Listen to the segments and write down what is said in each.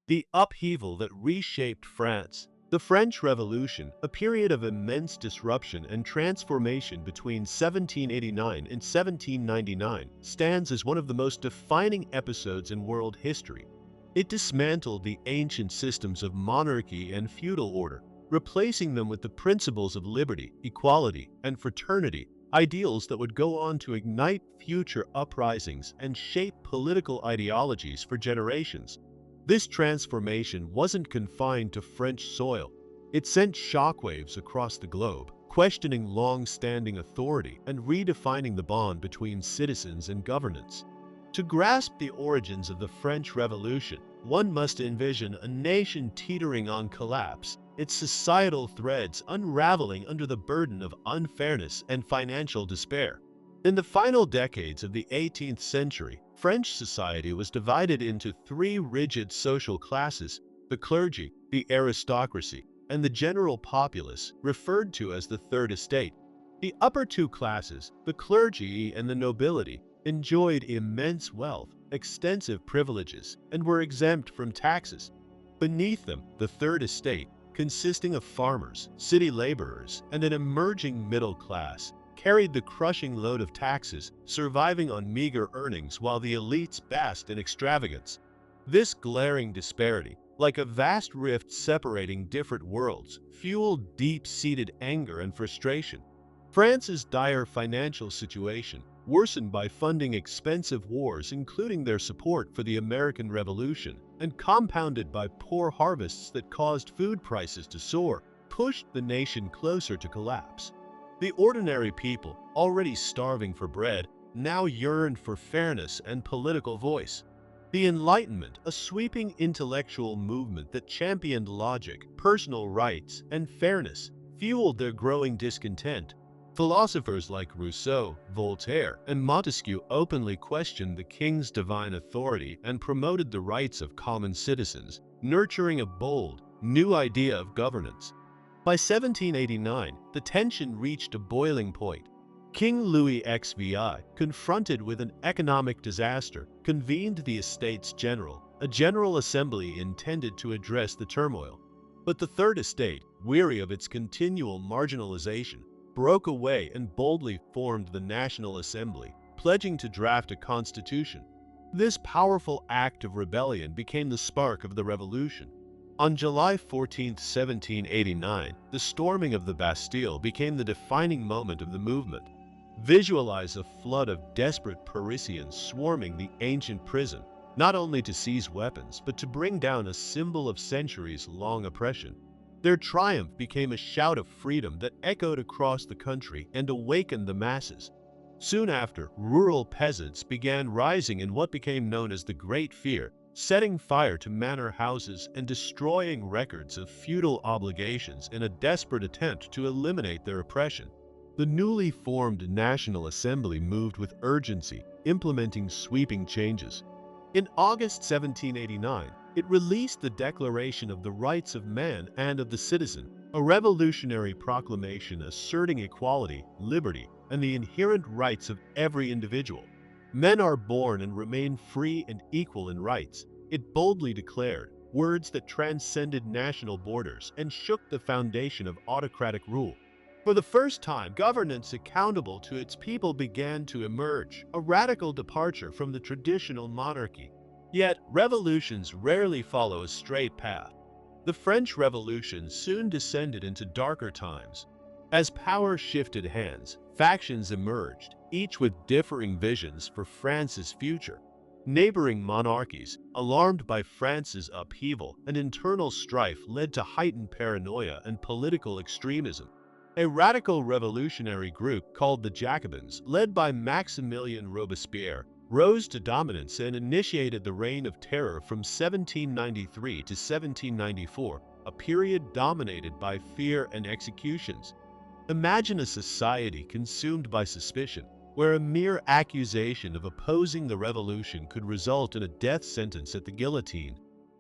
The upheaval that reshaped France. The French Revolution, a period of immense disruption and transformation between 1789 and 1799, stands as one of the most defining episodes in world history. It dismantled the ancient systems of monarchy and feudal order, replacing them with the principles of liberty, equality, and fraternity, ideals that would go on to ignite future uprisings and shape political ideologies for generations. This transformation wasn't confined to French soil. It sent shockwaves across the globe, questioning long-standing authority and redefining the bond between citizens and governance. To grasp the origins of the French Revolution, one must envision a nation teetering on collapse, its societal threads unraveling under the burden of unfairness and financial despair. In the final decades of the 18th century, French society was divided into three rigid social classes: the clergy, the aristocracy, and the general populace, referred to as the Third Estate. The upper two classes, the clergy and the nobility, enjoyed immense wealth, extensive privileges, and were exempt from taxes. Beneath them, the Third Estate, consisting of farmers, city laborers, and an emerging middle class, carried the crushing load of taxes, surviving on meager earnings while the elites basked in extravagance. This glaring disparity, like a vast rift separating different worlds, fueled deep-seated anger and frustration. France's dire financial situation, worsened by funding expensive wars including their support for the American Revolution, and compounded by poor harvests that caused food prices to soar, pushed the nation closer to collapse. The ordinary people, already starving for bread, now yearned for fairness and political voice. The Enlightenment, a sweeping intellectual movement that championed logic, personal rights, and fairness, fueled their growing discontent. Philosophers like Rousseau, Voltaire, and Montesquieu openly questioned the king's divine authority and promoted the rights of common citizens, nurturing a bold, new idea of governance. By 1789, the tension reached a boiling point. King Louis XVI, confronted with an economic disaster, convened the Estates General, a general assembly intended to address the turmoil. But the Third Estate, weary of its continual marginalization, broke away and boldly formed the National Assembly, pledging to draft a constitution. This powerful act of rebellion became the spark of the revolution. On July 14, 1789, the storming of the Bastille became the defining moment of the movement. Visualize a flood of desperate Parisians swarming the ancient prison, not only to seize weapons, but to bring down a symbol of centuries-long oppression. Their triumph became a shout of freedom that echoed across the country and awakened the masses. Soon after, rural peasants began rising in what became known as the Great Fear, setting fire to manor houses and destroying records of feudal obligations in a desperate attempt to eliminate their oppression. The newly formed National Assembly moved with urgency, implementing sweeping changes. In August 1789, it released the Declaration of the Rights of Man and of the Citizen, a revolutionary proclamation asserting equality, liberty, and the inherent rights of every individual. Men are born and remain free and equal in rights, it boldly declared, words that transcended national borders and shook the foundation of autocratic rule. For the first time, governance accountable to its people began to emerge, a radical departure from the traditional monarchy. Yet, revolutions rarely follow a straight path. The French Revolution soon descended into darker times. As power shifted hands, factions emerged, each with differing visions for France's future. Neighboring monarchies, alarmed by France's upheaval and internal strife, led to heightened paranoia and political extremism. A radical revolutionary group called the Jacobins, led by Maximilien Robespierre, rose to dominance and initiated the Reign of Terror from 1793 to 1794, a period dominated by fear and executions. Imagine a society consumed by suspicion, where a mere accusation of opposing the revolution could result in a death sentence at the guillotine.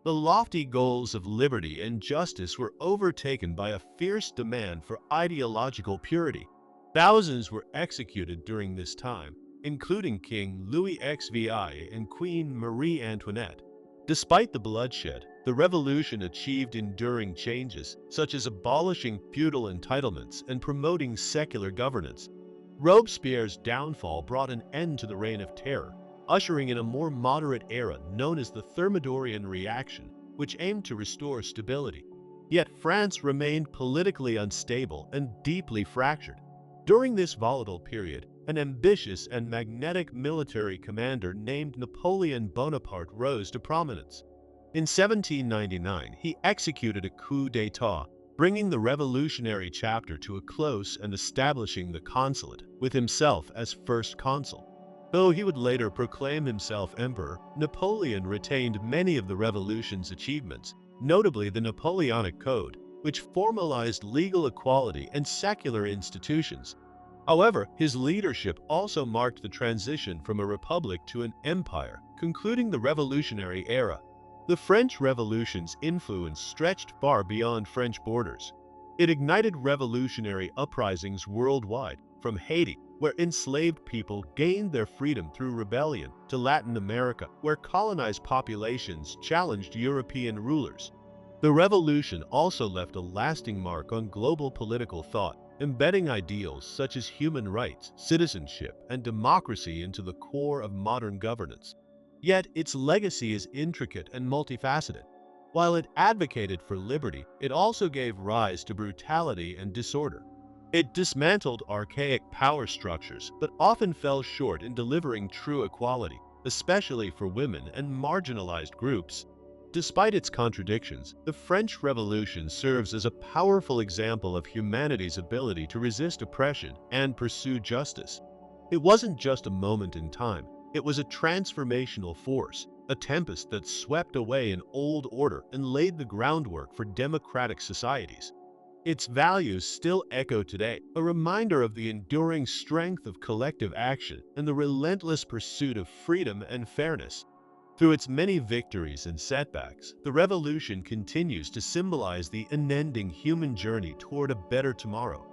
The lofty goals of liberty and justice were overtaken by a fierce demand for ideological purity. Thousands were executed during this time, including King Louis XVI and Queen Marie Antoinette. Despite the bloodshed, the revolution achieved enduring changes, such as abolishing feudal entitlements and promoting secular governance. Robespierre's downfall brought an end to the Reign of Terror, ushering in a more moderate era known as the Thermidorian reaction, which aimed to restore stability. Yet France remained politically unstable and deeply fractured. During this volatile period, an ambitious and magnetic military commander named Napoleon Bonaparte rose to prominence. In 1799, he executed a coup d'état, bringing the revolutionary chapter to a close and establishing the consulate, with himself as first consul. Though he would later proclaim himself emperor, Napoleon retained many of the revolution's achievements, notably the Napoleonic Code, which formalized legal equality and secular institutions. However, his leadership also marked the transition from a republic to an empire, concluding the revolutionary era. The French Revolution's influence stretched far beyond French borders. It ignited revolutionary uprisings worldwide, from Haiti, where enslaved people gained their freedom through rebellion, to Latin America, where colonized populations challenged European rulers. The revolution also left a lasting mark on global political thought, embedding ideals such as human rights, citizenship, and democracy into the core of modern governance. Yet its legacy is intricate and multifaceted. While it advocated for liberty, it also gave rise to brutality and disorder. It dismantled archaic power structures, but often fell short in delivering true equality, especially for women and marginalized groups. Despite its contradictions, the French Revolution serves as a powerful example of humanity's ability to resist oppression and pursue justice. It wasn't just a moment in time, it was a transformational force, a tempest that swept away an old order and laid the groundwork for democratic societies. Its values still echo today, a reminder of the enduring strength of collective action and the relentless pursuit of freedom and fairness. Through its many victories and setbacks, the revolution continues to symbolize the unending human journey toward a better tomorrow.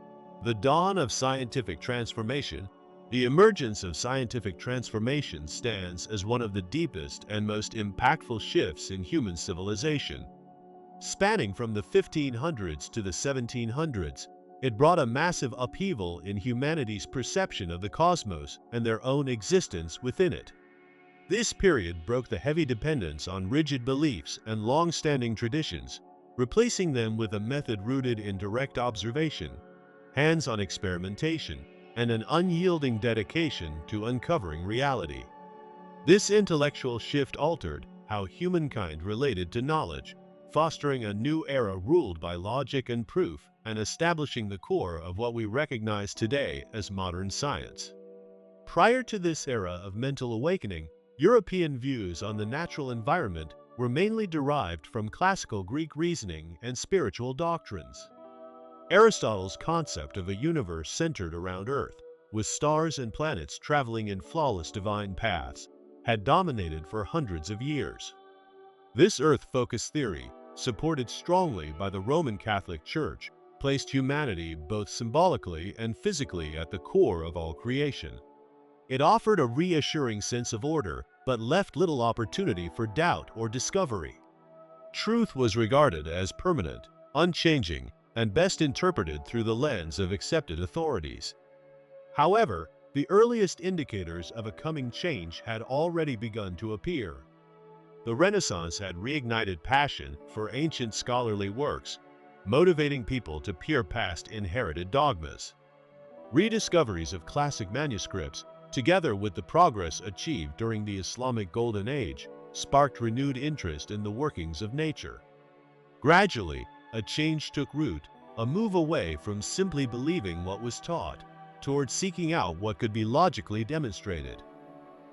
The dawn of scientific transformation. The emergence of scientific transformation stands as one of the deepest and most impactful shifts in human civilization. Spanning from the 1500s to the 1700s, it brought a massive upheaval in humanity's perception of the cosmos and their own existence within it. This period broke the heavy dependence on rigid beliefs and long-standing traditions, replacing them with a method rooted in direct observation, hands-on experimentation, and an unyielding dedication to uncovering reality. This intellectual shift altered how humankind related to knowledge, fostering a new era ruled by logic and proof and establishing the core of what we recognize today as modern science. Prior to this era of mental awakening, European views on the natural environment were mainly derived from classical Greek reasoning and spiritual doctrines. Aristotle's concept of a universe centered around Earth, with stars and planets traveling in flawless divine paths, had dominated for hundreds of years. This Earth-focused theory, supported strongly by the Roman Catholic Church, placed humanity both symbolically and physically at the core of all creation. It offered a reassuring sense of order, but left little opportunity for doubt or discovery. Truth was regarded as permanent, unchanging, and best interpreted through the lens of accepted authorities. However, the earliest indicators of a coming change had already begun to appear. The Renaissance had reignited passion for ancient scholarly works, motivating people to peer past inherited dogmas. Rediscoveries of classic manuscripts, together with the progress achieved during the Islamic Golden Age, sparked renewed interest in the workings of nature. Gradually, a change took root, a move away from simply believing what was taught, toward seeking out what could be logically demonstrated.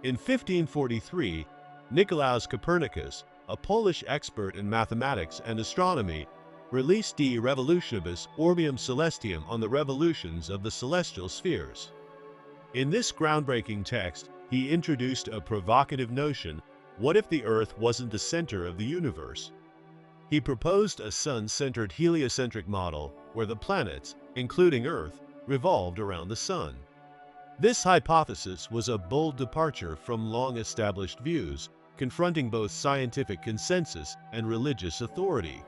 In 1543, Nicolaus Copernicus, a Polish expert in mathematics and astronomy, released De Revolutionibus Orbium Celestium on the revolutions of the celestial spheres. In this groundbreaking text, he introduced a provocative notion: what if the Earth wasn't the center of the universe? He proposed a sun-centered heliocentric model where the planets, including Earth, revolved around the sun. This hypothesis was a bold departure from long-established views, confronting both scientific consensus and religious authority.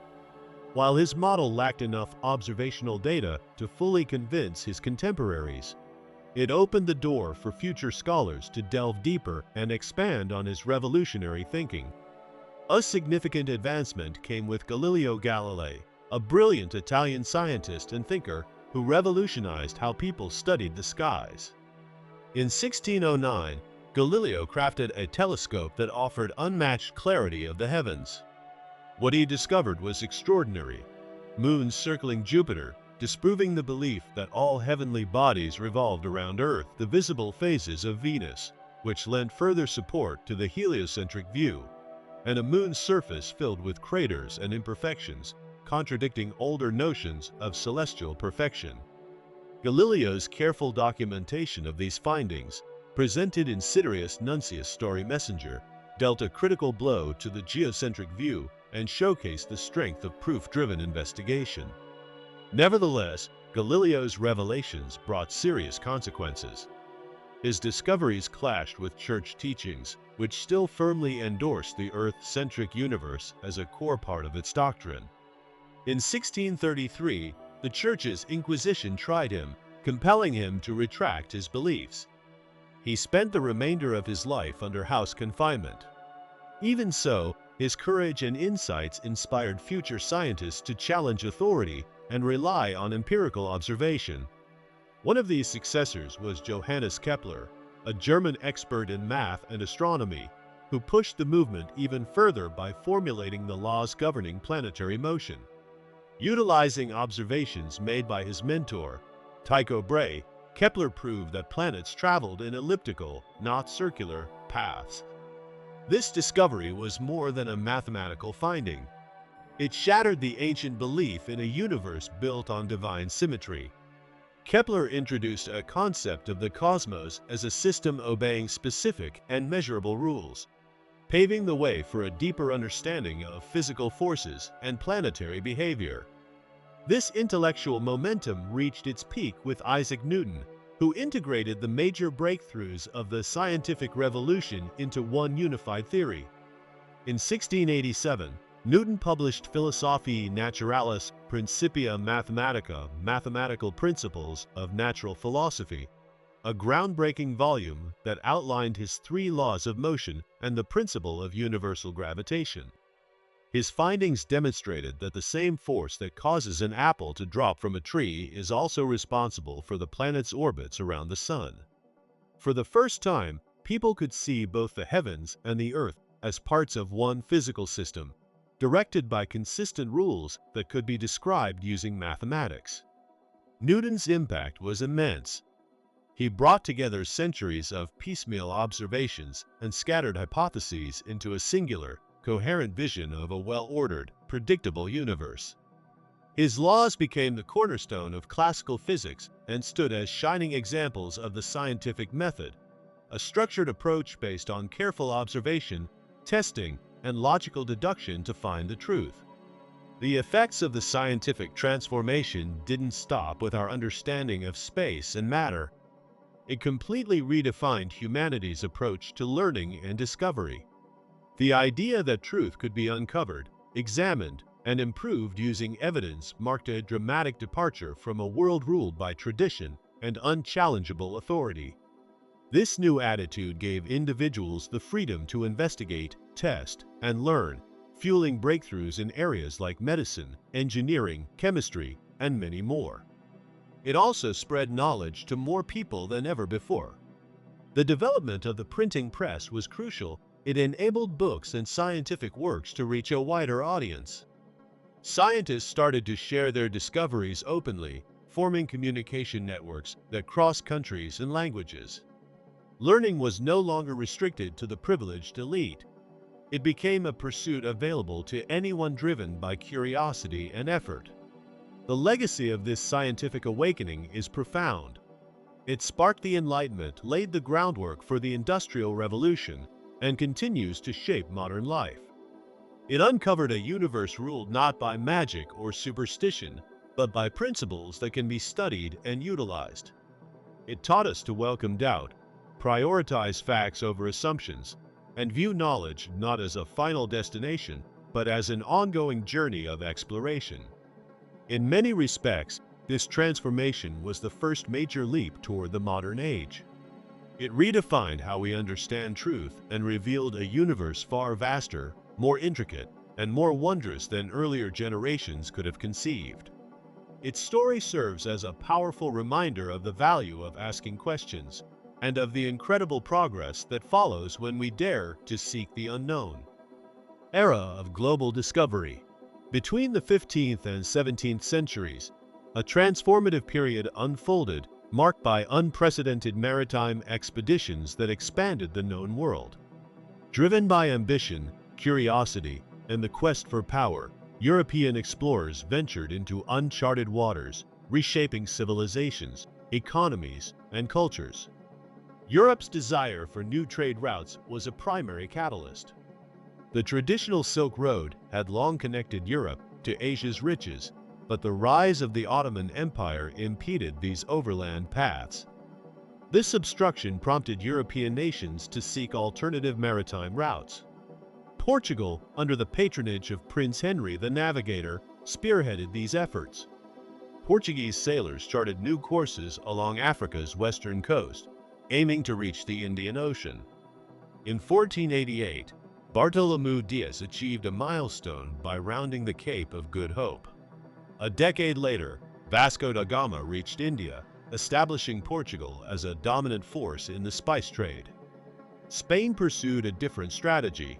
While his model lacked enough observational data to fully convince his contemporaries, it opened the door for future scholars to delve deeper and expand on his revolutionary thinking. A significant advancement came with Galileo Galilei, a brilliant Italian scientist and thinker who revolutionized how people studied the skies. In 1609, Galileo crafted a telescope that offered unmatched clarity of the heavens. What he discovered was extraordinary: moons circling Jupiter, disproving the belief that all heavenly bodies revolved around Earth, the visible phases of Venus, which lent further support to the heliocentric view, and a moon's surface filled with craters and imperfections, contradicting older notions of celestial perfection. Galileo's careful documentation of these findings, presented in Sidereus Nuncius' Story Messenger, dealt a critical blow to the geocentric view and showcased the strength of proof-driven investigation. Nevertheless, Galileo's revelations brought serious consequences. His discoveries clashed with church teachings, which still firmly endorsed the Earth-centric universe as a core part of its doctrine. In 1633, the Church's Inquisition tried him, compelling him to retract his beliefs. He spent the remainder of his life under house confinement. Even so, his courage and insights inspired future scientists to challenge authority and rely on empirical observation. One of these successors was Johannes Kepler, a German expert in math and astronomy, who pushed the movement even further by formulating the laws governing planetary motion. Utilizing observations made by his mentor, Tycho Brahe, Kepler proved that planets traveled in elliptical, not circular, paths. This discovery was more than a mathematical finding. It shattered the ancient belief in a universe built on divine symmetry. Kepler introduced a concept of the cosmos as a system obeying specific and measurable rules, paving the way for a deeper understanding of physical forces and planetary behavior. This intellectual momentum reached its peak with Isaac Newton, who integrated the major breakthroughs of the scientific revolution into one unified theory. In 1687, Newton published Philosophiae Naturalis Principia Mathematica, Mathematical Principles of Natural Philosophy, a groundbreaking volume that outlined his three laws of motion and the principle of universal gravitation. His findings demonstrated that the same force that causes an apple to drop from a tree is also responsible for the planet's orbits around the sun. For the first time, people could see both the heavens and the earth as parts of one physical system, directed by consistent rules that could be described using mathematics. Newton's impact was immense. He brought together centuries of piecemeal observations and scattered hypotheses into a singular, coherent vision of a well-ordered, predictable universe. His laws became the cornerstone of classical physics and stood as shining examples of the scientific method, a structured approach based on careful observation, testing, and logical deduction to find the truth. The effects of the scientific transformation didn't stop with our understanding of space and matter. It completely redefined humanity's approach to learning and discovery. The idea that truth could be uncovered, examined, and improved using evidence marked a dramatic departure from a world ruled by tradition and unchallengeable authority. This new attitude gave individuals the freedom to investigate, test, and learn, fueling breakthroughs in areas like medicine, engineering, chemistry, and many more. It also spread knowledge to more people than ever before. The development of the printing press was crucial. It enabled books and scientific works to reach a wider audience. Scientists started to share their discoveries openly, forming communication networks that crossed countries and languages. Learning was no longer restricted to the privileged elite. It became a pursuit available to anyone driven by curiosity and effort. The legacy of this scientific awakening is profound. It sparked the Enlightenment, laid the groundwork for the Industrial Revolution, and continues to shape modern life. It uncovered a universe ruled not by magic or superstition, but by principles that can be studied and utilized. It taught us to welcome doubt, prioritize facts over assumptions, and view knowledge not as a final destination, but as an ongoing journey of exploration. In many respects, this transformation was the first major leap toward the modern age. It redefined how we understand truth and revealed a universe far vaster, more intricate, and more wondrous than earlier generations could have conceived. Its story serves as a powerful reminder of the value of asking questions and of the incredible progress that follows when we dare to seek the unknown. Era of global discovery. Between the 15th and 17th centuries, a transformative period unfolded marked by unprecedented maritime expeditions that expanded the known world. Driven by ambition, curiosity, and the quest for power, European explorers ventured into uncharted waters, reshaping civilizations, economies, and cultures. Europe's desire for new trade routes was a primary catalyst. The traditional Silk Road had long connected Europe to Asia's riches, but the rise of the Ottoman Empire impeded these overland paths. This obstruction prompted European nations to seek alternative maritime routes. Portugal, under the patronage of Prince Henry the Navigator, spearheaded these efforts. Portuguese sailors charted new courses along Africa's western coast, aiming to reach the Indian Ocean. In 1488, Bartolomeu Dias achieved a milestone by rounding the Cape of Good Hope. A decade later, Vasco da Gama reached India, establishing Portugal as a dominant force in the spice trade. Spain pursued a different strategy.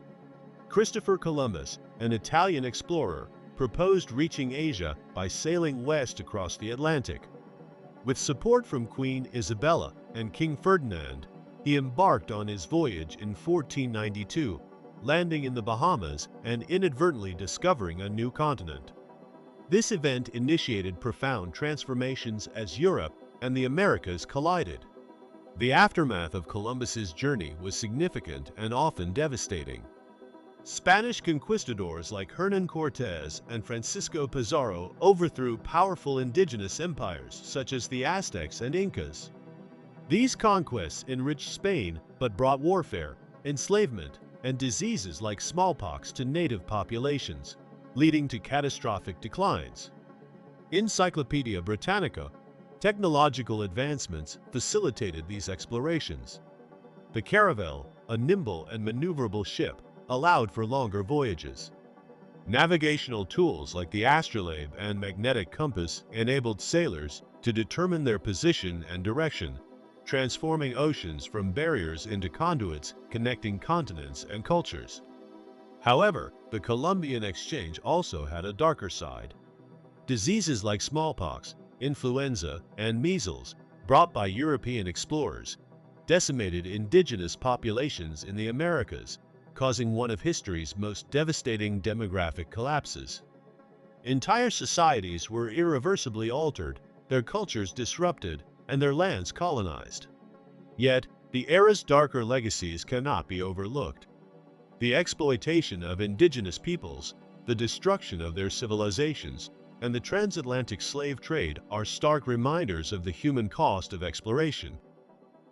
Christopher Columbus, an Italian explorer, proposed reaching Asia by sailing west across the Atlantic. With support from Queen Isabella and King Ferdinand, he embarked on his voyage in 1492, landing in the Bahamas and inadvertently discovering a new continent. This event initiated profound transformations as Europe and the Americas collided. The aftermath of Columbus's journey was significant and often devastating. Spanish conquistadors like Hernán Cortés and Francisco Pizarro overthrew powerful indigenous empires such as the Aztecs and Incas. These conquests enriched Spain but brought warfare, enslavement, and diseases like smallpox to native populations, leading to catastrophic declines. Encyclopedia Britannica, technological advancements facilitated these explorations. The caravel, a nimble and maneuverable ship, allowed for longer voyages. Navigational tools like the astrolabe and magnetic compass enabled sailors to determine their position and direction, transforming oceans from barriers into conduits connecting continents and cultures. However, the Columbian Exchange also had a darker side. Diseases like smallpox, influenza, and measles, brought by European explorers, decimated indigenous populations in the Americas, causing one of history's most devastating demographic collapses. Entire societies were irreversibly altered, their cultures disrupted, and their lands colonized. Yet, the era's darker legacies cannot be overlooked. The exploitation of indigenous peoples, the destruction of their civilizations, and the transatlantic slave trade are stark reminders of the human cost of exploration.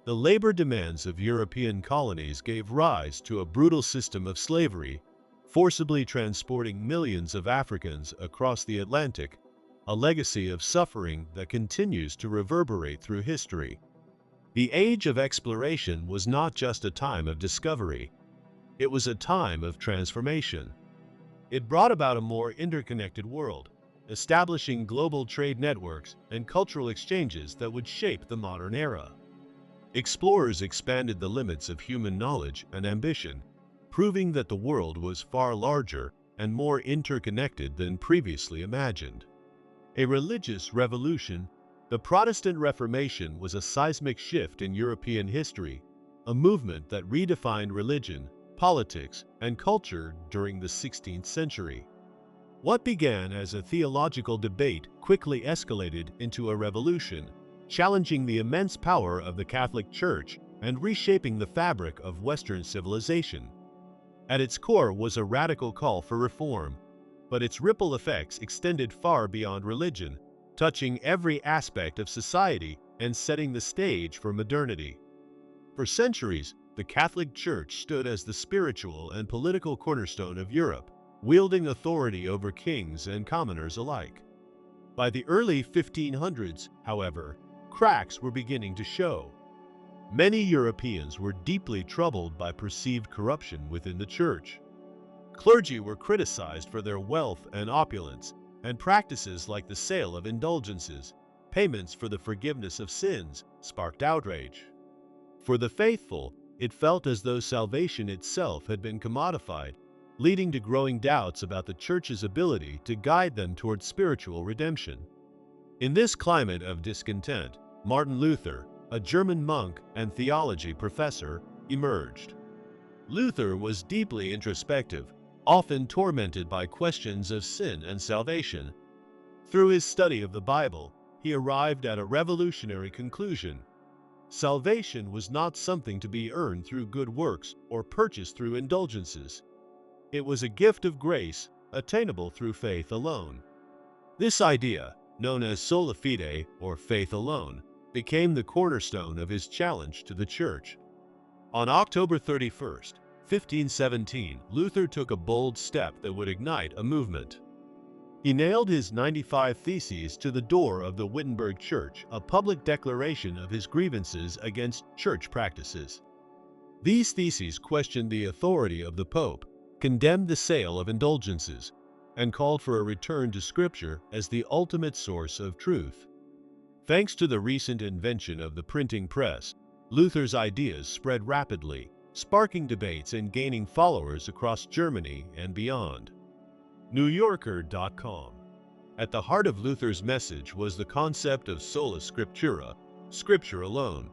The labor demands of European colonies gave rise to a brutal system of slavery, forcibly transporting millions of Africans across the Atlantic, a legacy of suffering that continues to reverberate through history. The age of exploration was not just a time of discovery. It was a time of transformation. It brought about a more interconnected world, establishing global trade networks and cultural exchanges that would shape the modern era. Explorers expanded the limits of human knowledge and ambition, proving that the world was far larger and more interconnected than previously imagined. A religious revolution, the Protestant Reformation was a seismic shift in European history, a movement that redefined religion, politics, and culture during the 16th century. What began as a theological debate quickly escalated into a revolution, challenging the immense power of the Catholic Church and reshaping the fabric of Western civilization. At its core was a radical call for reform, but its ripple effects extended far beyond religion, touching every aspect of society and setting the stage for modernity. For centuries, the Catholic Church stood as the spiritual and political cornerstone of Europe, wielding authority over kings and commoners alike. By the early 1500s, however, cracks were beginning to show. Many Europeans were deeply troubled by perceived corruption within the Church. Clergy were criticized for their wealth and opulence, and practices like the sale of indulgences, payments for the forgiveness of sins, sparked outrage. For the faithful, it felt as though salvation itself had been commodified, leading to growing doubts about the Church's ability to guide them toward spiritual redemption. In this climate of discontent, Martin Luther, a German monk and theology professor, emerged. Luther was deeply introspective, often tormented by questions of sin and salvation. Through his study of the Bible, he arrived at a revolutionary conclusion. Salvation was not something to be earned through good works or purchased through indulgences. It was a gift of grace, attainable through faith alone. This idea, known as sola fide, or faith alone, became the cornerstone of his challenge to the Church. On October 31st, 1517, Luther took a bold step that would ignite a movement. He nailed his 95 Theses to the door of the Wittenberg Church, a public declaration of his grievances against church practices. These theses questioned the authority of the Pope, condemned the sale of indulgences, and called for a return to Scripture as the ultimate source of truth. Thanks to the recent invention of the printing press, Luther's ideas spread rapidly, sparking debates and gaining followers across Germany and beyond. NewYorker.com. At the heart of Luther's message was the concept of sola scriptura, Scripture alone.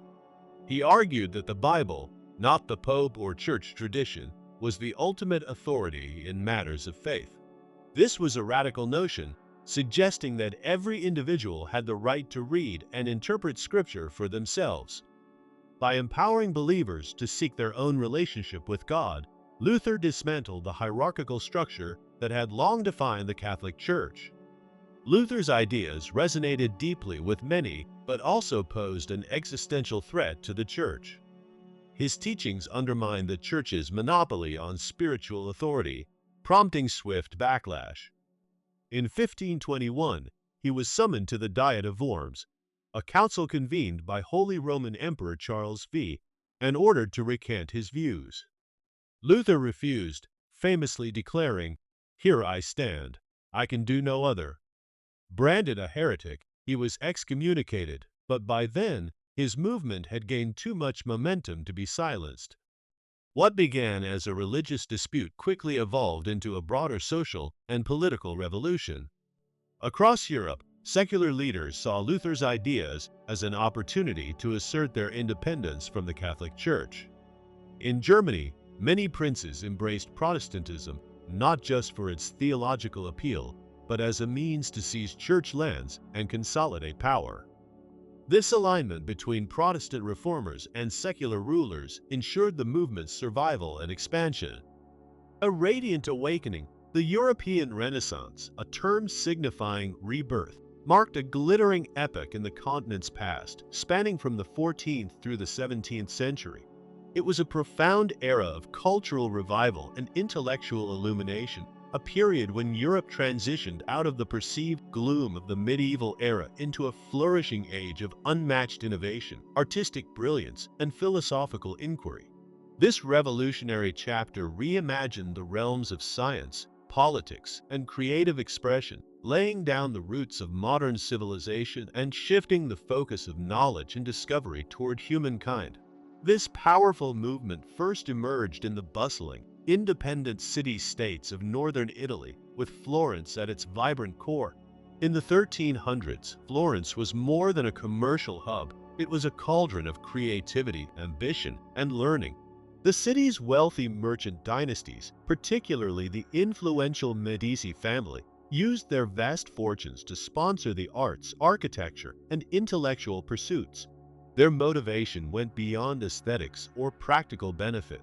He argued that the Bible, not the Pope or church tradition, was the ultimate authority in matters of faith. This was a radical notion, suggesting that every individual had the right to read and interpret Scripture for themselves. By empowering believers to seek their own relationship with God, Luther dismantled the hierarchical structure that had long defined the Catholic Church. Luther's ideas resonated deeply with many, but also posed an existential threat to the Church. His teachings undermined the Church's monopoly on spiritual authority, prompting swift backlash. In 1521, he was summoned to the Diet of Worms, a council convened by Holy Roman Emperor Charles V, and ordered to recant his views. Luther refused, famously declaring, "Here I stand, I can do no other." Branded a heretic, he was excommunicated, but by then, his movement had gained too much momentum to be silenced. What began as a religious dispute quickly evolved into a broader social and political revolution. Across Europe, secular leaders saw Luther's ideas as an opportunity to assert their independence from the Catholic Church. In Germany, many princes embraced Protestantism not just for its theological appeal, but as a means to seize church lands and consolidate power. This alignment between Protestant reformers and secular rulers ensured the movement's survival and expansion. A radiant awakening, the European Renaissance, a term signifying rebirth, marked a glittering epoch in the continent's past, spanning from the 14th through the 17th century. It was a profound era of cultural revival and intellectual illumination, a period when Europe transitioned out of the perceived gloom of the medieval era into a flourishing age of unmatched innovation, artistic brilliance, and philosophical inquiry. This revolutionary chapter reimagined the realms of science, politics, and creative expression, laying down the roots of modern civilization and shifting the focus of knowledge and discovery toward humankind. This powerful movement first emerged in the bustling, independent city-states of northern Italy, with Florence at its vibrant core. In the 1300s, Florence was more than a commercial hub. It was a cauldron of creativity, ambition, and learning. The city's wealthy merchant dynasties, particularly the influential Medici family, used their vast fortunes to sponsor the arts, architecture, and intellectual pursuits. Their motivation went beyond aesthetics or practical benefit.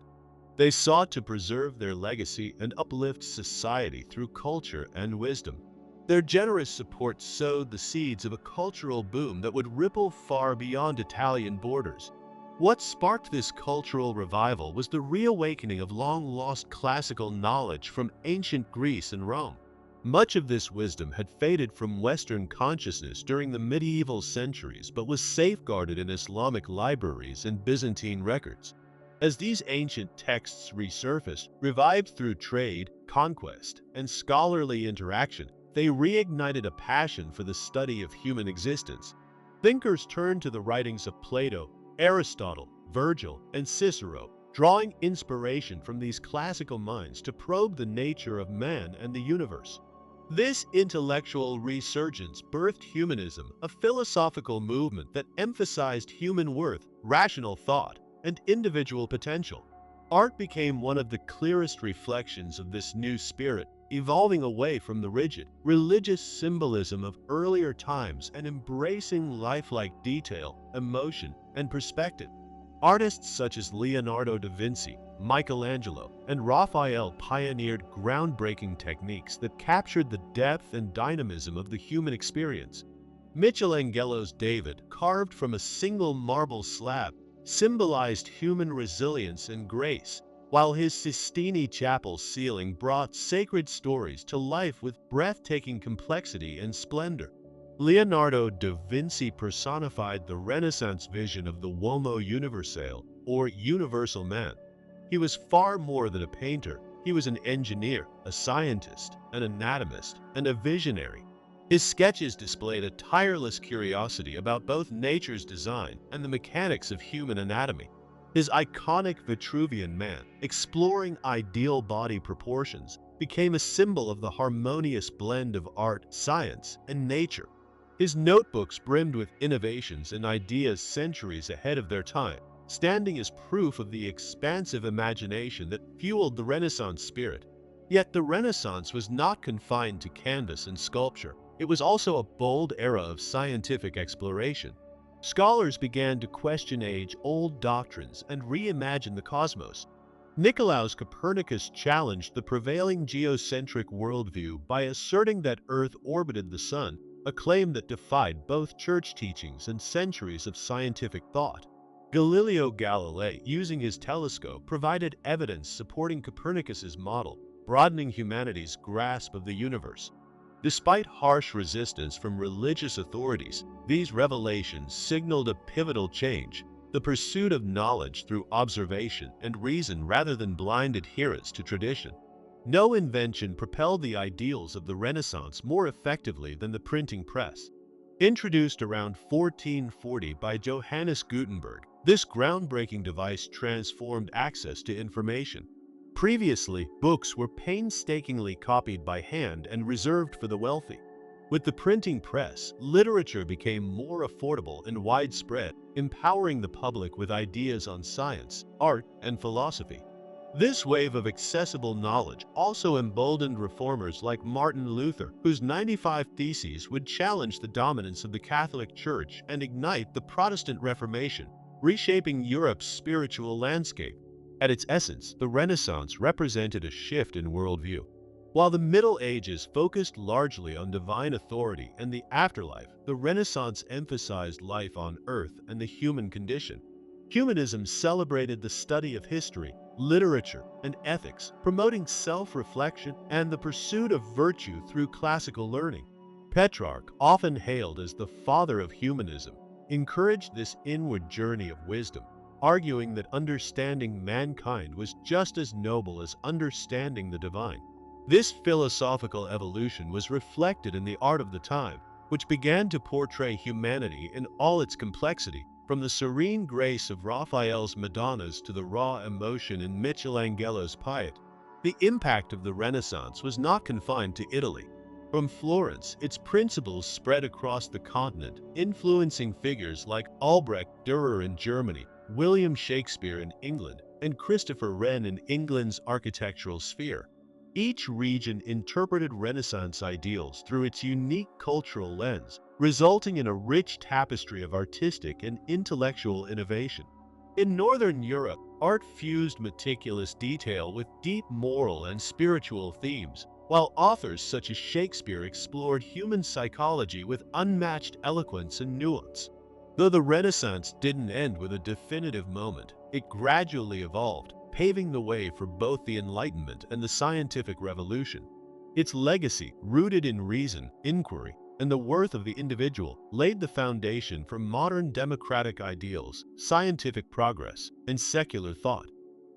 They sought to preserve their legacy and uplift society through culture and wisdom. Their generous support sowed the seeds of a cultural boom that would ripple far beyond Italian borders. What sparked this cultural revival was the reawakening of long-lost classical knowledge from ancient Greece and Rome. Much of this wisdom had faded from Western consciousness during the medieval centuries but was safeguarded in Islamic libraries and Byzantine records. As these ancient texts resurfaced, revived through trade, conquest, and scholarly interaction, they reignited a passion for the study of human existence. Thinkers turned to the writings of Plato, Aristotle, Virgil, and Cicero, drawing inspiration from these classical minds to probe the nature of man and the universe. This intellectual resurgence birthed humanism, a philosophical movement that emphasized human worth, rational thought, and individual potential. Art became one of the clearest reflections of this new spirit, evolving away from the rigid, religious symbolism of earlier times and embracing lifelike detail, emotion, and perspective. Artists such as Leonardo da Vinci, Michelangelo, and Raphael pioneered groundbreaking techniques that captured the depth and dynamism of the human experience. Michelangelo's David, carved from a single marble slab, symbolized human resilience and grace, while his Sistine Chapel ceiling brought sacred stories to life with breathtaking complexity and splendor. Leonardo da Vinci personified the Renaissance vision of the Uomo Universale, or universal man. He was far more than a painter. He was an engineer, a scientist, an anatomist, and a visionary. His sketches displayed a tireless curiosity about both nature's design and the mechanics of human anatomy. His iconic Vitruvian Man, exploring ideal body proportions, became a symbol of the harmonious blend of art, science, and nature. His notebooks brimmed with innovations and ideas centuries ahead of their time, standing as proof of the expansive imagination that fueled the Renaissance spirit. Yet the Renaissance was not confined to canvas and sculpture. It was also a bold era of scientific exploration. Scholars began to question age-old doctrines and reimagine the cosmos. Nicolaus Copernicus challenged the prevailing geocentric worldview by asserting that Earth orbited the Sun, a claim that defied both church teachings and centuries of scientific thought. Galileo Galilei, using his telescope, provided evidence supporting Copernicus's model, broadening humanity's grasp of the universe. Despite harsh resistance from religious authorities, these revelations signaled a pivotal change: the pursuit of knowledge through observation and reason rather than blind adherence to tradition. No invention propelled the ideals of the Renaissance more effectively than the printing press. Introduced around 1440 by Johannes Gutenberg, this groundbreaking device transformed access to information. Previously, books were painstakingly copied by hand and reserved for the wealthy. With the printing press, literature became more affordable and widespread, empowering the public with ideas on science, art, and philosophy. This wave of accessible knowledge also emboldened reformers like Martin Luther, whose 95 Theses would challenge the dominance of the Catholic Church and ignite the Protestant Reformation, reshaping Europe's spiritual landscape. At its essence, the Renaissance represented a shift in worldview. While the Middle Ages focused largely on divine authority and the afterlife, the Renaissance emphasized life on earth and the human condition. Humanism celebrated the study of history, literature, and ethics, promoting self-reflection and the pursuit of virtue through classical learning. Petrarch, often hailed as the father of humanism, encouraged this inward journey of wisdom, arguing that understanding mankind was just as noble as understanding the divine. This philosophical evolution was reflected in the art of the time, which began to portray humanity in all its complexity, from the serene grace of Raphael's Madonnas to the raw emotion in Michelangelo's Piety. The impact of the Renaissance was not confined to Italy. From Florence, its principles spread across the continent, influencing figures like Albrecht Dürer in Germany, William Shakespeare in England, and Christopher Wren in England's architectural sphere. Each region interpreted Renaissance ideals through its unique cultural lens, resulting in a rich tapestry of artistic and intellectual innovation. In Northern Europe, art fused meticulous detail with deep moral and spiritual themes, while authors such as Shakespeare explored human psychology with unmatched eloquence and nuance. Though the Renaissance didn't end with a definitive moment, it gradually evolved, paving the way for both the Enlightenment and the scientific revolution. Its legacy, rooted in reason, inquiry, and the worth of the individual, laid the foundation for modern democratic ideals, scientific progress, and secular thought.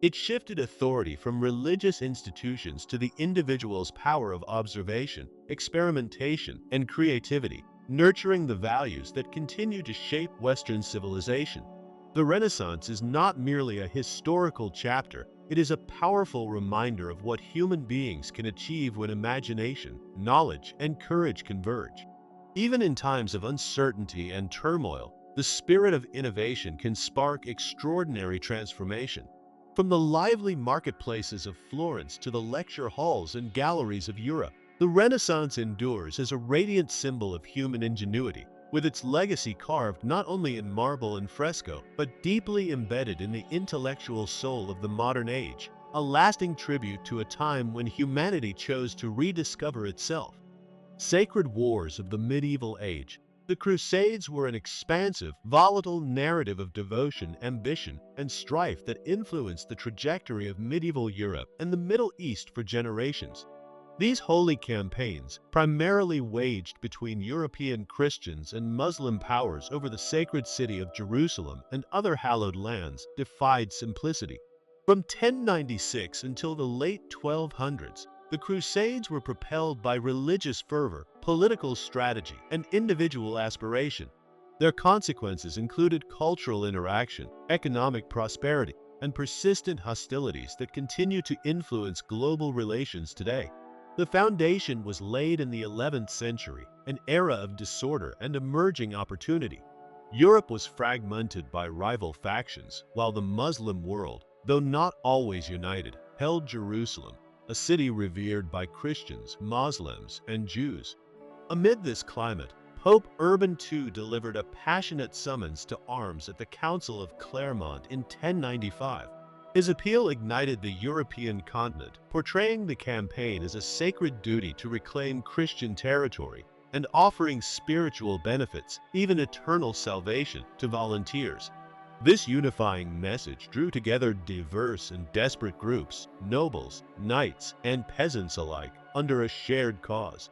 It shifted authority from religious institutions to the individual's power of observation, experimentation, and creativity, nurturing the values that continue to shape Western civilization. The Renaissance is not merely a historical chapter, it is a powerful reminder of what human beings can achieve when imagination, knowledge, and courage converge. Even in times of uncertainty and turmoil, the spirit of innovation can spark extraordinary transformation. From the lively marketplaces of Florence to the lecture halls and galleries of Europe, the Renaissance endures as a radiant symbol of human ingenuity, with its legacy carved not only in marble and fresco, but deeply embedded in the intellectual soul of the modern age, a lasting tribute to a time when humanity chose to rediscover itself. Sacred wars of the medieval age. The Crusades were an expansive, volatile narrative of devotion, ambition, and strife that influenced the trajectory of medieval Europe and the Middle East for generations. These holy campaigns, primarily waged between European Christians and Muslim powers over the sacred city of Jerusalem and other hallowed lands, defied simplicity. From 1096 until the late 1200s, the Crusades were propelled by religious fervor, political strategy, and individual aspiration. Their consequences included cultural interaction, economic prosperity, and persistent hostilities that continue to influence global relations today. The foundation was laid in the 11th century, an era of disorder and emerging opportunity. Europe was fragmented by rival factions, while the Muslim world, though not always united, held Jerusalem, a city revered by Christians, Muslims, and Jews. Amid this climate, Pope Urban II delivered a passionate summons to arms at the Council of Clermont in 1095. His appeal ignited the European continent, portraying the campaign as a sacred duty to reclaim Christian territory and offering spiritual benefits, even eternal salvation, to volunteers. This unifying message drew together diverse and desperate groups, nobles, knights, and peasants alike, under a shared cause.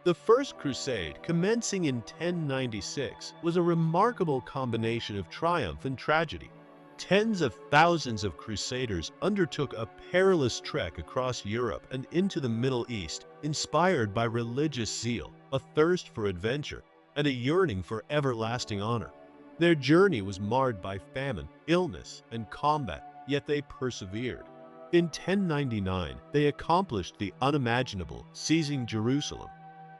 The First Crusade, commencing in 1096, was a remarkable combination of triumph and tragedy. Tens of thousands of crusaders undertook a perilous trek across Europe and into the Middle East, inspired by religious zeal, a thirst for adventure, and a yearning for everlasting honor. Their journey was marred by famine, illness, and combat, yet they persevered. In 1099, they accomplished the unimaginable, seizing Jerusalem.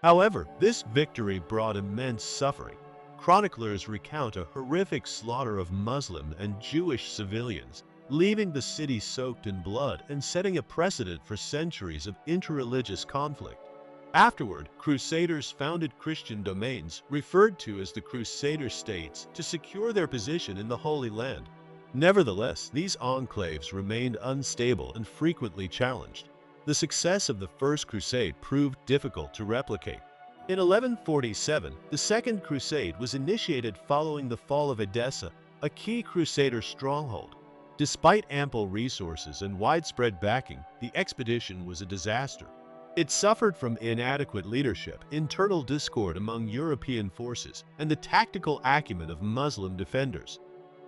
However, this victory brought immense suffering. Chroniclers recount a horrific slaughter of Muslim and Jewish civilians, leaving the city soaked in blood and setting a precedent for centuries of interreligious conflict. Afterward, Crusaders founded Christian domains, referred to as the Crusader states, to secure their position in the Holy Land. Nevertheless, these enclaves remained unstable and frequently challenged. The success of the First Crusade proved difficult to replicate. In 1147, the Second Crusade was initiated following the fall of Edessa, a key Crusader stronghold. Despite ample resources and widespread backing, the expedition was a disaster. It suffered from inadequate leadership, internal discord among European forces, and the tactical acumen of Muslim defenders.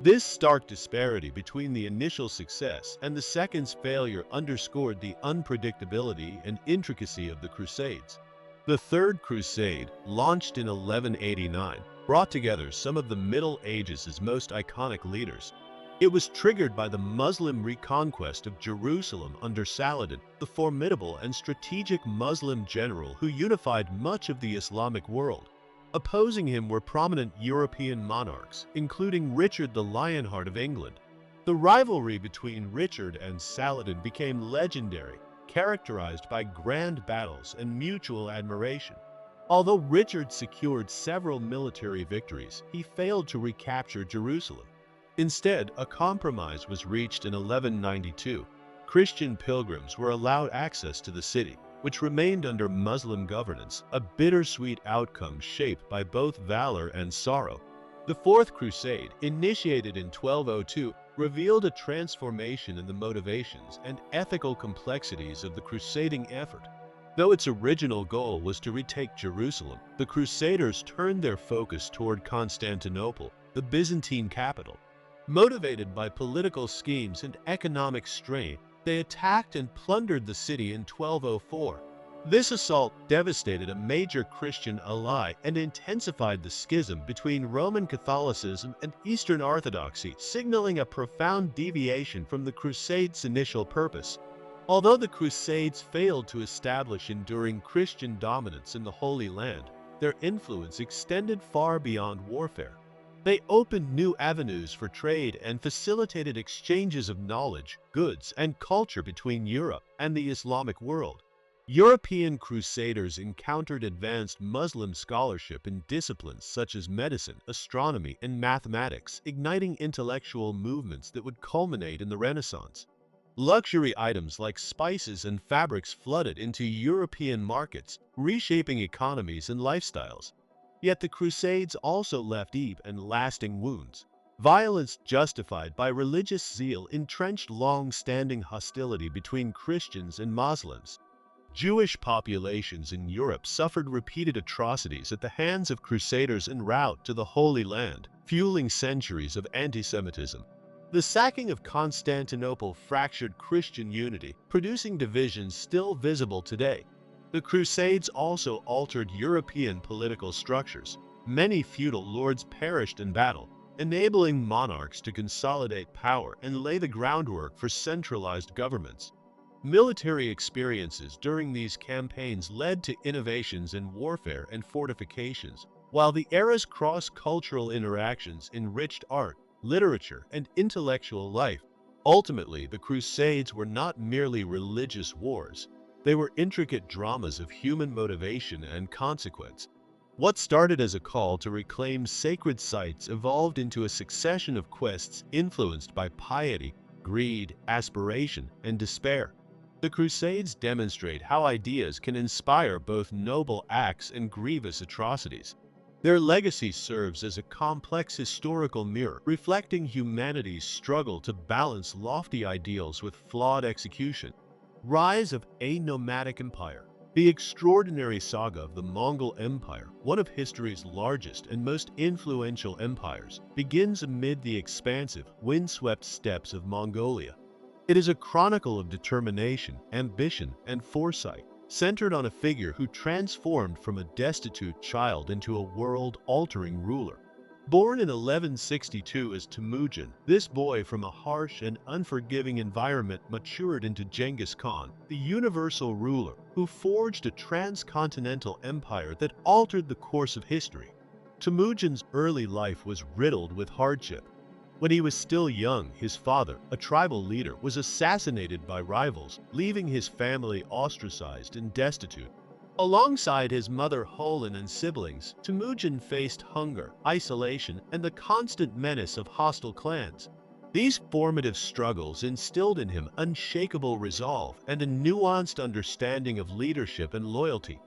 This stark disparity between the initial success and the second's failure underscored the unpredictability and intricacy of the Crusades. The Third Crusade, launched in 1189, brought together some of the Middle Ages' most iconic leaders. It was triggered by the Muslim reconquest of Jerusalem under Saladin, the formidable and strategic Muslim general who unified much of the Islamic world. Opposing him were prominent European monarchs, including Richard the Lionheart of England. The rivalry between Richard and Saladin became legendary, characterized by grand battles and mutual admiration. Although Richard secured several military victories, he failed to recapture Jerusalem. Instead, a compromise was reached in 1192. Christian pilgrims were allowed access to the city, which remained under Muslim governance, a bittersweet outcome shaped by both valor and sorrow. The Fourth Crusade, initiated in 1202, revealed a transformation in the motivations and ethical complexities of the crusading effort. Though its original goal was to retake Jerusalem, the Crusaders turned their focus toward Constantinople, the Byzantine capital. Motivated by political schemes and economic strain, they attacked and plundered the city in 1204. This assault devastated a major Christian ally and intensified the schism between Roman Catholicism and Eastern Orthodoxy, signaling a profound deviation from the Crusades' initial purpose. Although the Crusades failed to establish enduring Christian dominance in the Holy Land, their influence extended far beyond warfare. They opened new avenues for trade and facilitated exchanges of knowledge, goods, and culture between Europe and the Islamic world. European crusaders encountered advanced Muslim scholarship in disciplines such as medicine, astronomy, and mathematics, igniting intellectual movements that would culminate in the Renaissance. Luxury items like spices and fabrics flooded into European markets, reshaping economies and lifestyles. Yet the Crusades also left deep and lasting wounds. Violence justified by religious zeal entrenched long-standing hostility between Christians and Muslims. Jewish populations in Europe suffered repeated atrocities at the hands of Crusaders en route to the Holy Land, fueling centuries of anti-Semitism. The sacking of Constantinople fractured Christian unity, producing divisions still visible today. The Crusades also altered European political structures. Many feudal lords perished in battle, enabling monarchs to consolidate power and lay the groundwork for centralized governments. Military experiences during these campaigns led to innovations in warfare and fortifications, while the era's cross-cultural interactions enriched art, literature, and intellectual life. Ultimately, the Crusades were not merely religious wars. They were intricate dramas of human motivation and consequence. What started as a call to reclaim sacred sites evolved into a succession of quests influenced by piety, greed, aspiration, and despair. The Crusades demonstrate how ideas can inspire both noble acts and grievous atrocities. Their legacy serves as a complex historical mirror, reflecting humanity's struggle to balance lofty ideals with flawed execution. Rise of a nomadic empire. The extraordinary saga of the Mongol Empire, one of history's largest and most influential empires, begins amid the expansive, windswept steppes of Mongolia. It is a chronicle of determination, ambition, and foresight, centered on a figure who transformed from a destitute child into a world-altering ruler. Born in 1162 as Temujin, this boy from a harsh and unforgiving environment matured into Genghis Khan, the universal ruler who forged a transcontinental empire that altered the course of history. Temujin's early life was riddled with hardship. When he was still young, his father, a tribal leader, was assassinated by rivals, leaving his family ostracized and destitute. Alongside his mother Holin and siblings, Temujin faced hunger, isolation, and the constant menace of hostile clans. These formative struggles instilled in him unshakable resolve and a nuanced understanding of leadership and loyalty.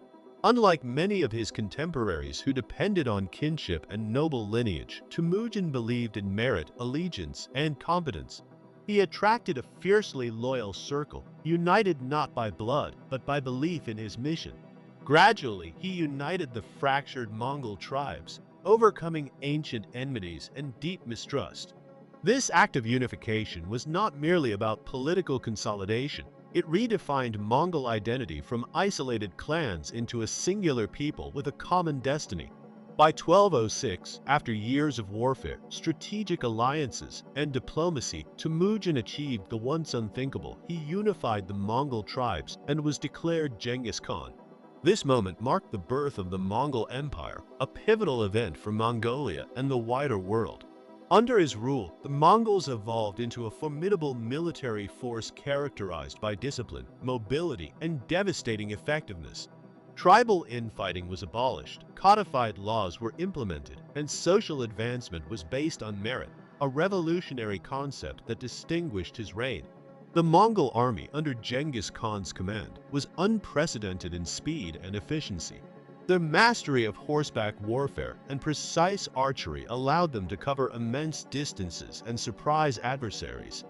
Unlike many of his contemporaries who depended on kinship and noble lineage, Temujin believed in merit, allegiance, and competence. He attracted a fiercely loyal circle, united not by blood, but by belief in his mission. Gradually, he united the fractured Mongol tribes, overcoming ancient enmities and deep mistrust. This act of unification was not merely about political consolidation. It redefined Mongol identity from isolated clans into a singular people with a common destiny. By 1206, after years of warfare, strategic alliances, and diplomacy, Temujin achieved the once unthinkable. He unified the Mongol tribes and was declared Genghis Khan. This moment marked the birth of the Mongol Empire, a pivotal event for Mongolia and the wider world. Under his rule, the Mongols evolved into a formidable military force characterized by discipline, mobility, and devastating effectiveness. Tribal infighting was abolished, codified laws were implemented, and social advancement was based on merit, a revolutionary concept that distinguished his reign. The Mongol army under Genghis Khan's command was unprecedented in speed and efficiency. Their mastery of horseback warfare and precise archery allowed them to cover immense distances and surprise adversaries.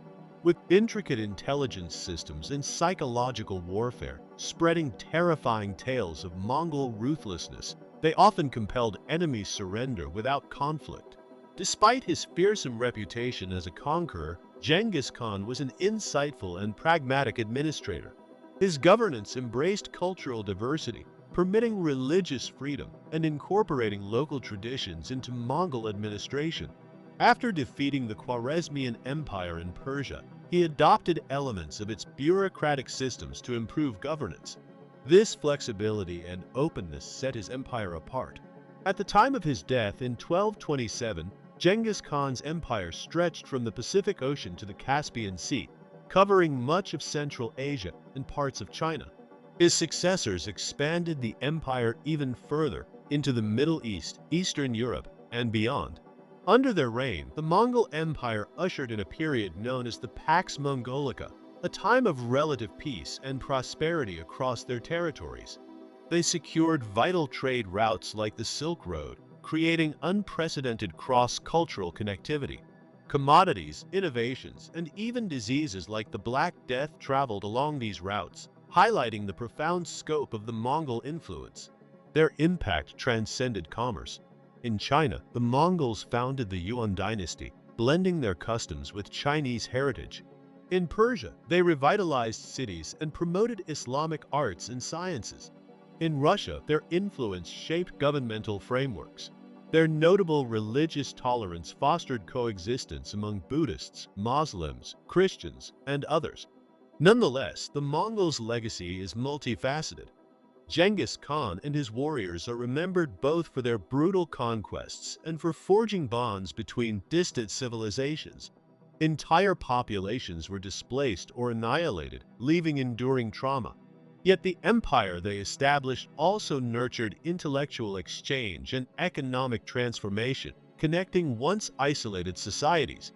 With intricate intelligence systems and psychological warfare, spreading terrifying tales of Mongol ruthlessness, they often compelled enemies surrender without conflict. Despite his fearsome reputation as a conqueror, Genghis Khan was an insightful and pragmatic administrator. His governance embraced cultural diversity, permitting religious freedom and incorporating local traditions into Mongol administration. After defeating the Khwarezmian Empire in Persia, he adopted elements of its bureaucratic systems to improve governance. This flexibility and openness set his empire apart. At the time of his death in 1227, Genghis Khan's empire stretched from the Pacific Ocean to the Caspian Sea, covering much of Central Asia and parts of China. His successors expanded the empire even further into the Middle East, Eastern Europe, and beyond. Under their reign, the Mongol Empire ushered in a period known as the Pax Mongolica, a time of relative peace and prosperity across their territories. They secured vital trade routes like the Silk Road, creating unprecedented cross-cultural connectivity. Commodities, innovations, and even diseases like the Black Death traveled along these routes, highlighting the profound scope of the Mongol influence. Their impact transcended commerce. In China, the Mongols founded the Yuan dynasty, blending their customs with Chinese heritage. In Persia, they revitalized cities and promoted Islamic arts and sciences. In Russia, their influence shaped governmental frameworks. Their notable religious tolerance fostered coexistence among Buddhists, Muslims, Christians, and others. Nonetheless, the Mongols' legacy is multifaceted. Genghis Khan and his warriors are remembered both for their brutal conquests and for forging bonds between distant civilizations. Entire populations were displaced or annihilated, leaving enduring trauma. Yet the empire they established also nurtured intellectual exchange and economic transformation, connecting once isolated societies.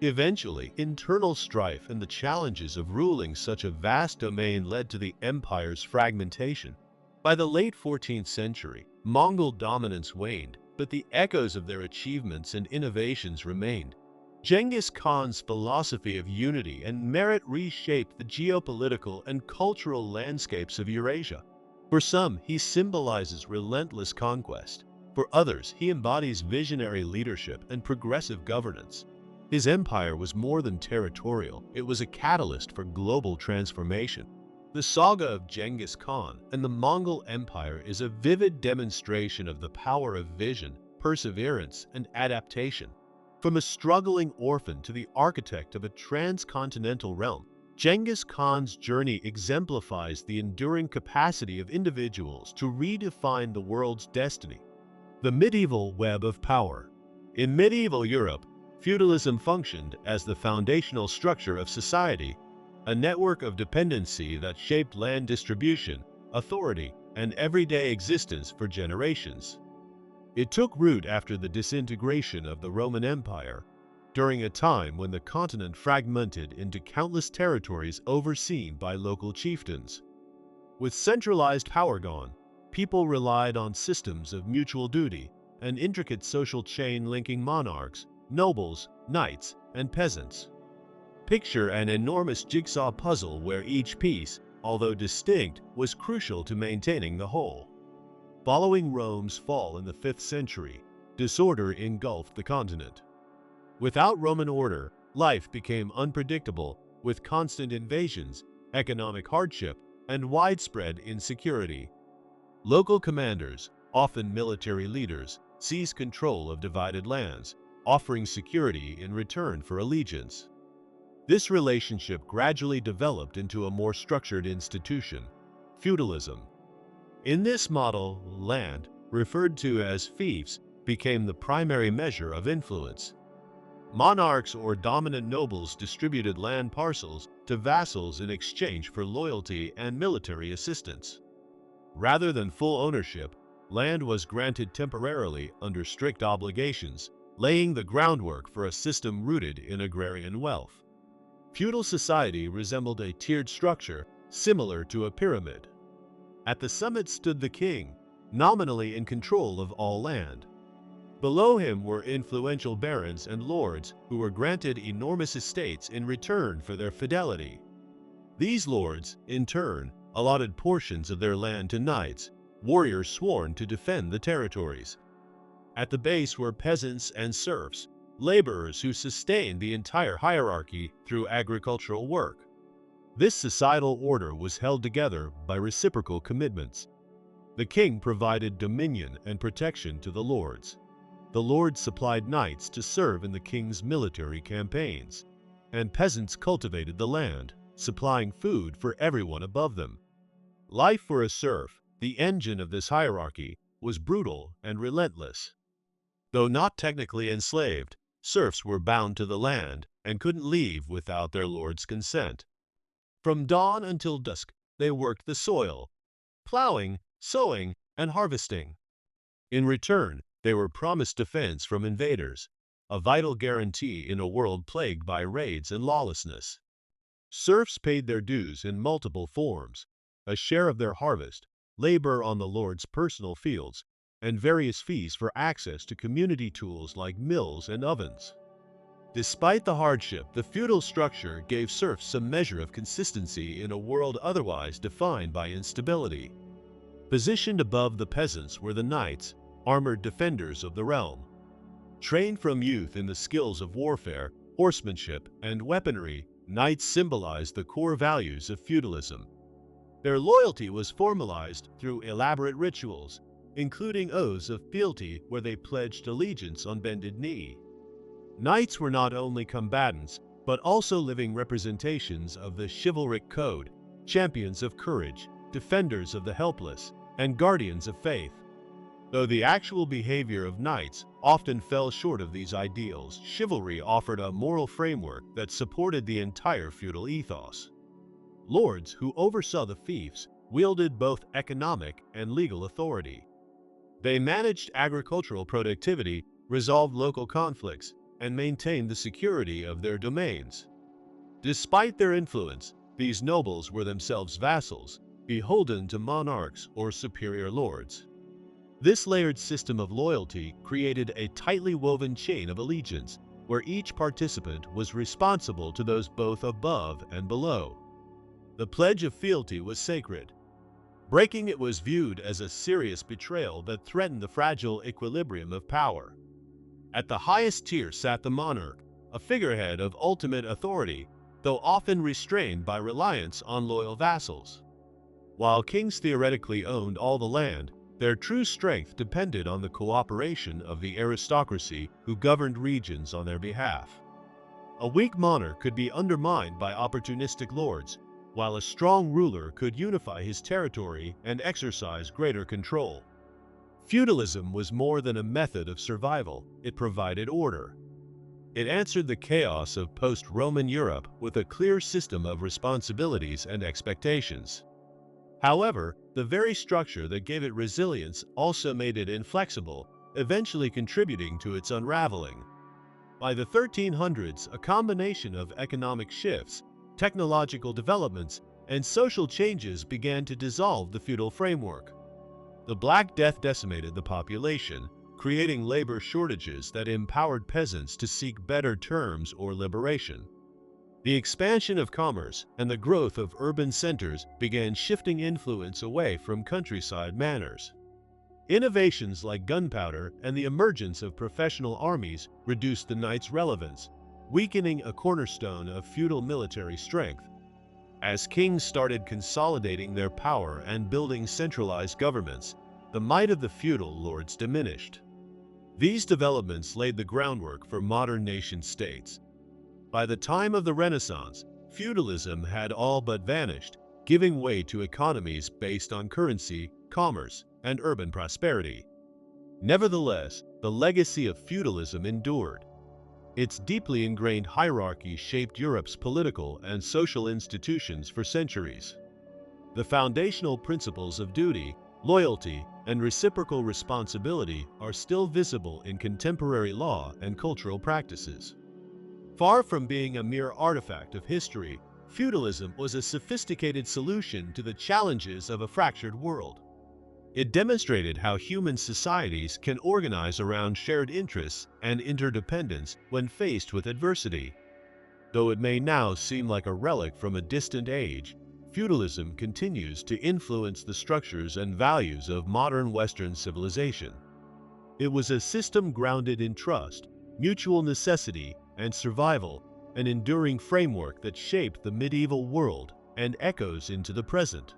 Eventually, internal strife and the challenges of ruling such a vast domain led to the empire's fragmentation. By the late 14th century, Mongol dominance waned, but the echoes of their achievements and innovations remained. Genghis Khan's philosophy of unity and merit reshaped the geopolitical and cultural landscapes of Eurasia. For some, he symbolizes relentless conquest. For others, he embodies visionary leadership and progressive governance. His empire was more than territorial, it was a catalyst for global transformation. The saga of Genghis Khan and the Mongol Empire is a vivid demonstration of the power of vision, perseverance, and adaptation. From a struggling orphan to the architect of a transcontinental realm, Genghis Khan's journey exemplifies the enduring capacity of individuals to redefine the world's destiny. The medieval web of power. In medieval Europe, feudalism functioned as the foundational structure of society, a network of dependency that shaped land distribution, authority, and everyday existence for generations. It took root after the disintegration of the Roman Empire, during a time when the continent fragmented into countless territories overseen by local chieftains. With centralized power gone, people relied on systems of mutual duty, an intricate social chain linking monarchs, nobles, knights, and peasants. Picture an enormous jigsaw puzzle where each piece, although distinct, was crucial to maintaining the whole. Following Rome's fall in the 5th century, disorder engulfed the continent. Without Roman order, life became unpredictable, with constant invasions, economic hardship, and widespread insecurity. Local commanders, often military leaders, seized control of divided lands, offering security in return for allegiance. This relationship gradually developed into a more structured institution, feudalism. In this model, land, referred to as fiefs, became the primary measure of influence. Monarchs or dominant nobles distributed land parcels to vassals in exchange for loyalty and military assistance. Rather than full ownership, land was granted temporarily under strict obligations, laying the groundwork for a system rooted in agrarian wealth. Feudal society resembled a tiered structure similar to a pyramid. At the summit stood the king, nominally in control of all land. Below him were influential barons and lords who were granted enormous estates in return for their fidelity. These lords, in turn, allotted portions of their land to knights, warriors sworn to defend the territories. At the base were peasants and serfs, laborers who sustained the entire hierarchy through agricultural work. This societal order was held together by reciprocal commitments. The king provided dominion and protection to the lords. The lords supplied knights to serve in the king's military campaigns, and peasants cultivated the land, supplying food for everyone above them. Life for a serf, the engine of this hierarchy, was brutal and relentless. Though not technically enslaved, serfs were bound to the land and couldn't leave without their lord's consent. From dawn until dusk, they worked the soil, plowing, sowing, and harvesting. In return, they were promised defense from invaders, a vital guarantee in a world plagued by raids and lawlessness. Serfs paid their dues in multiple forms: a share of their harvest, labor on the lord's personal fields, and various fees for access to community tools like mills and ovens. Despite the hardship, the feudal structure gave serfs some measure of consistency in a world otherwise defined by instability. Positioned above the peasants were the knights, armored defenders of the realm. Trained from youth in the skills of warfare, horsemanship, and weaponry, knights symbolized the core values of feudalism. Their loyalty was formalized through elaborate rituals, including oaths of fealty where they pledged allegiance on bended knee. Knights were not only combatants, but also living representations of the chivalric code, champions of courage, defenders of the helpless, and guardians of faith. Though the actual behavior of knights often fell short of these ideals, chivalry offered a moral framework that supported the entire feudal ethos. Lords, who oversaw the fiefs, wielded both economic and legal authority. They managed agricultural productivity, resolved local conflicts, and maintained the security of their domains. Despite their influence, these nobles were themselves vassals, beholden to monarchs or superior lords. This layered system of loyalty created a tightly woven chain of allegiance, where each participant was responsible to those both above and below. The pledge of fealty was sacred. Breaking it was viewed as a serious betrayal that threatened the fragile equilibrium of power. At the highest tier sat the monarch, a figurehead of ultimate authority, though often restrained by reliance on loyal vassals. While kings theoretically owned all the land, their true strength depended on the cooperation of the aristocracy who governed regions on their behalf. A weak monarch could be undermined by opportunistic lords, while a strong ruler could unify his territory and exercise greater control. Feudalism was more than a method of survival, it provided order. It answered the chaos of post-Roman Europe with a clear system of responsibilities and expectations. However, the very structure that gave it resilience also made it inflexible, eventually contributing to its unraveling. By the 1300s, a combination of economic shifts, technological developments, and social changes began to dissolve the feudal framework. The Black Death decimated the population, creating labor shortages that empowered peasants to seek better terms or liberation. The expansion of commerce and the growth of urban centers began shifting influence away from countryside manners. Innovations like gunpowder and the emergence of professional armies reduced the knight's relevance, weakening a cornerstone of feudal military strength. As kings started consolidating their power and building centralized governments, the might of the feudal lords diminished. These developments laid the groundwork for modern nation-states. By the time of the Renaissance, feudalism had all but vanished, giving way to economies based on currency, commerce, and urban prosperity. Nevertheless, the legacy of feudalism endured. Its deeply ingrained hierarchy shaped Europe's political and social institutions for centuries. The foundational principles of duty, loyalty, and reciprocal responsibility are still visible in contemporary law and cultural practices. Far from being a mere artifact of history, feudalism was a sophisticated solution to the challenges of a fractured world. It demonstrated how human societies can organize around shared interests and interdependence when faced with adversity. Though it may now seem like a relic from a distant age, feudalism continues to influence the structures and values of modern Western civilization. It was a system grounded in trust, mutual necessity, and survival, an enduring framework that shaped the medieval world and echoes into the present.